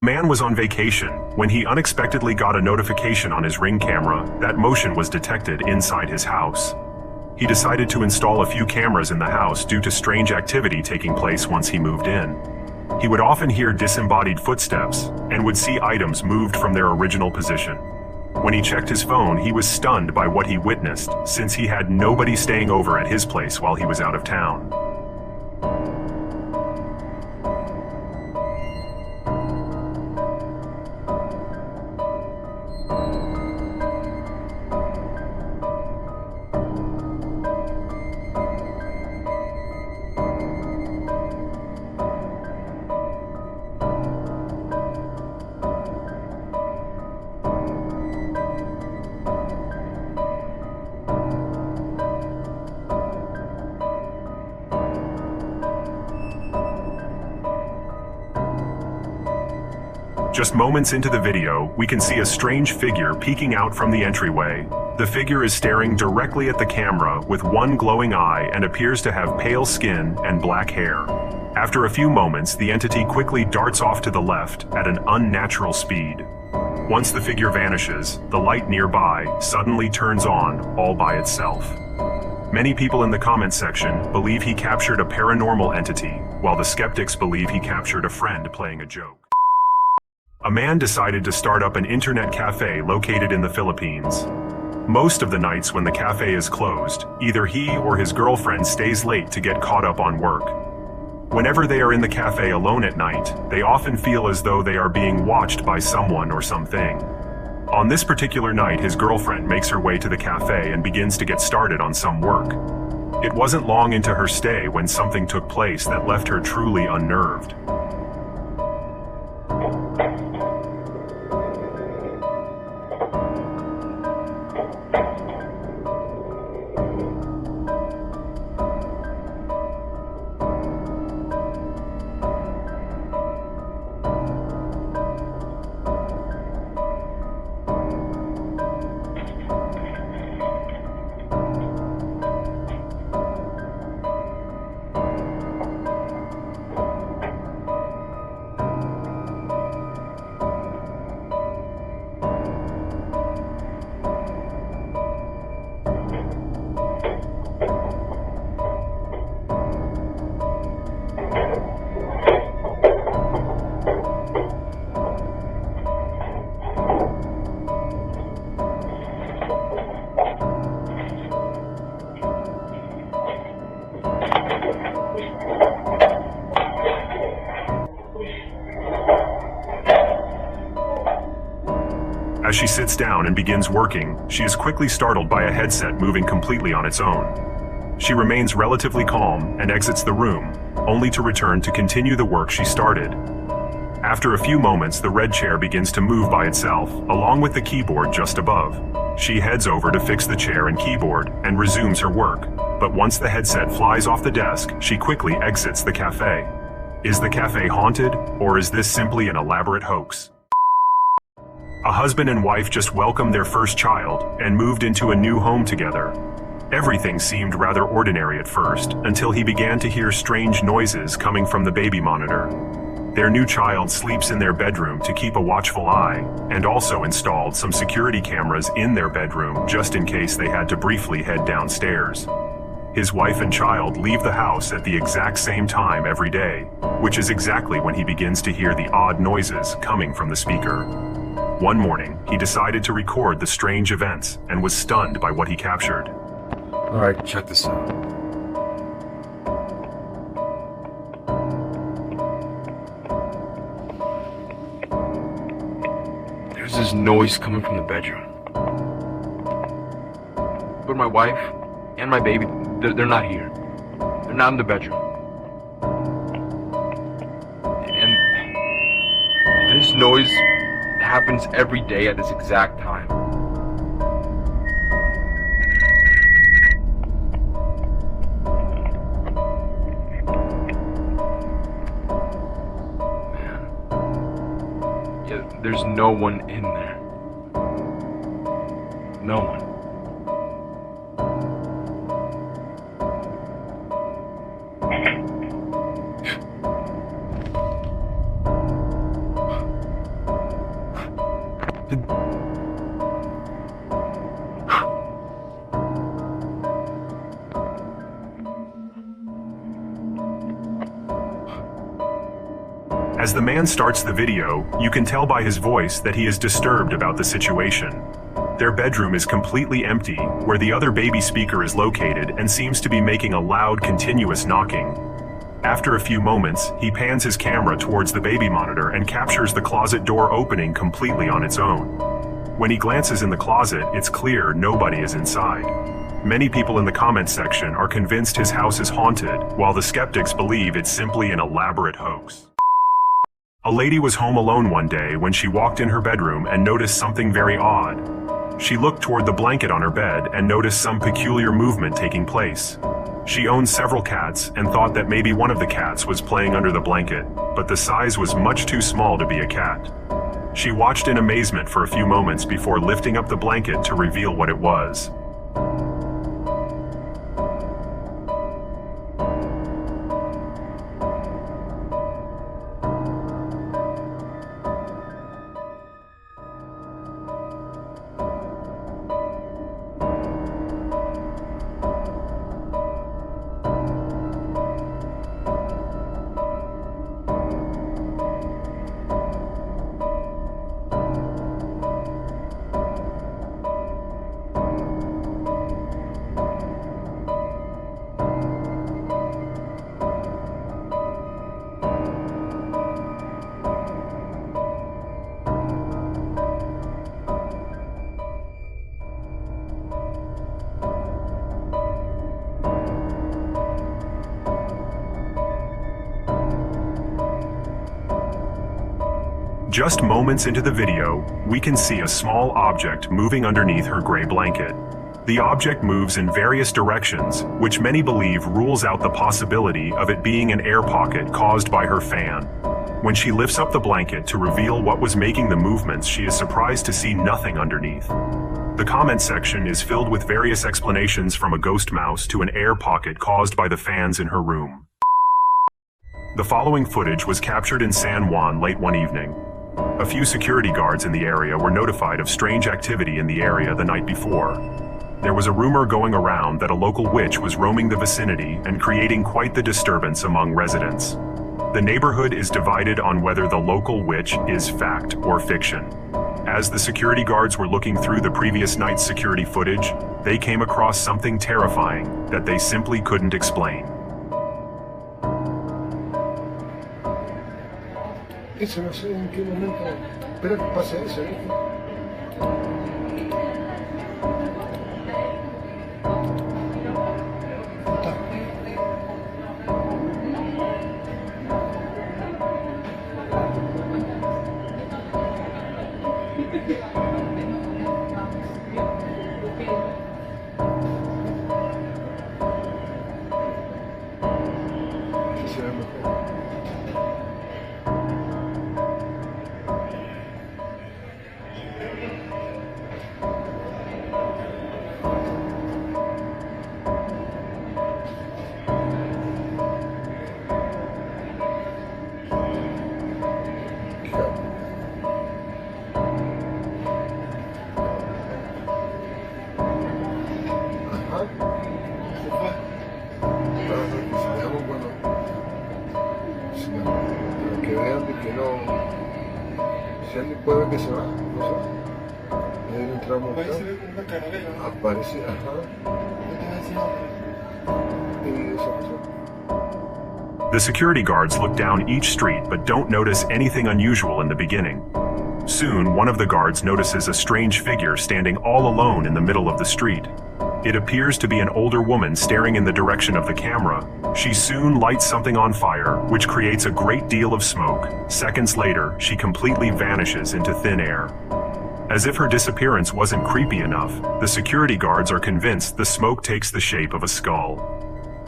Man was on vacation when he unexpectedly got a notification on his Ring camera that motion was detected inside his house. He decided to install a few cameras in the house due to strange activity taking place once he moved in. He would often hear disembodied footsteps and would see items moved from their original position. When he checked his phone, he was stunned by what he witnessed, since he had nobody staying over at his place while he was out of town. Just moments into the video, we can see a strange figure peeking out from the entryway. The figure is staring directly at the camera with one glowing eye and appears to have pale skin and black hair. After a few moments, the entity quickly darts off to the left at an unnatural speed. Once the figure vanishes, the light nearby suddenly turns on all by itself. Many people in the comment section believe he captured a paranormal entity, while the skeptics believe he captured a friend playing a joke. A man decided to start up an internet cafe located in the Philippines. Most of the nights when the cafe is closed, either he or his girlfriend stays late to get caught up on work. Whenever they are in the cafe alone at night, they often feel as though they are being watched by someone or something. On this particular night, his girlfriend makes her way to the cafe and begins to get started on some work. It wasn't long into her stay when something took place that left her truly unnerved. As she sits down and begins working, she is quickly startled by a headset moving completely on its own. She remains relatively calm and exits the room, only to return to continue the work she started. After a few moments, the red chair begins to move by itself, along with the keyboard just above. She heads over to fix the chair and keyboard and resumes her work, but once the headset flies off the desk, she quickly exits the cafe. Is the cafe haunted, or is this simply an elaborate hoax? A husband and wife just welcomed their first child and moved into a new home together. Everything seemed rather ordinary at first, until he began to hear strange noises coming from the baby monitor. Their new child sleeps in their bedroom to keep a watchful eye, and also installed some security cameras in their bedroom just in case they had to briefly head downstairs. His wife and child leave the house at the exact same time every day, which is exactly when he begins to hear the odd noises coming from the speaker. One morning, he decided to record the strange events and was stunned by what he captured. Alright, check this out. There's this noise coming from the bedroom. But my wife and my baby, they're not here. They're not in the bedroom. And this noise happens every day at this exact time. Man. Yeah, there's no one in there. No one. As the man starts the video, you can tell by his voice that he is disturbed about the situation. Their bedroom is completely empty, where the other baby speaker is located and seems to be making a loud, continuous knocking. After a few moments, he pans his camera towards the baby monitor and captures the closet door opening completely on its own. When he glances in the closet, it's clear nobody is inside. Many people in the comments section are convinced his house is haunted, while the skeptics believe it's simply an elaborate hoax. A lady was home alone one day when she walked in her bedroom and noticed something very odd. She looked toward the blanket on her bed and noticed some peculiar movement taking place. She owned several cats and thought that maybe one of the cats was playing under the blanket, but the size was much too small to be a cat. She watched in amazement for a few moments before lifting up the blanket to reveal what it was. Just moments into the video, we can see a small object moving underneath her gray blanket. The object moves in various directions, which many believe rules out the possibility of it being an air pocket caused by her fan. When she lifts up the blanket to reveal what was making the movements, she is surprised to see nothing underneath. The comment section is filled with various explanations from a ghost mouse to an air pocket caused by the fans in her room. The following footage was captured in San Juan late one evening. A few security guards in the area were notified of strange activity in the area the night before. There was a rumor going around that a local witch was roaming the vicinity and creating quite the disturbance among residents. The neighborhood is divided on whether the local witch is fact or fiction. As the security guards were looking through the previous night's security footage, they came across something terrifying that they simply couldn't explain. Eso no sé en qué momento, espera que pase eso, ¿viste? Está. Sí, se ve mejor. Que no, si alguien puede ver que se va, no se va. Ahí entramos acá. Aparece, ajá. Y eso pasó. The security guards look down each street but don't notice anything unusual in the beginning. Soon, one of the guards notices a strange figure standing all alone in the middle of the street. It appears to be an older woman staring in the direction of the camera. She soon lights something on fire, which creates a great deal of smoke. Seconds later, she completely vanishes into thin air. As if her disappearance wasn't creepy enough, the security guards are convinced the smoke takes the shape of a skull.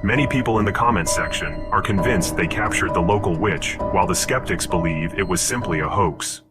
Many people in the comments section are convinced they captured the local witch, while the skeptics believe it was simply a hoax.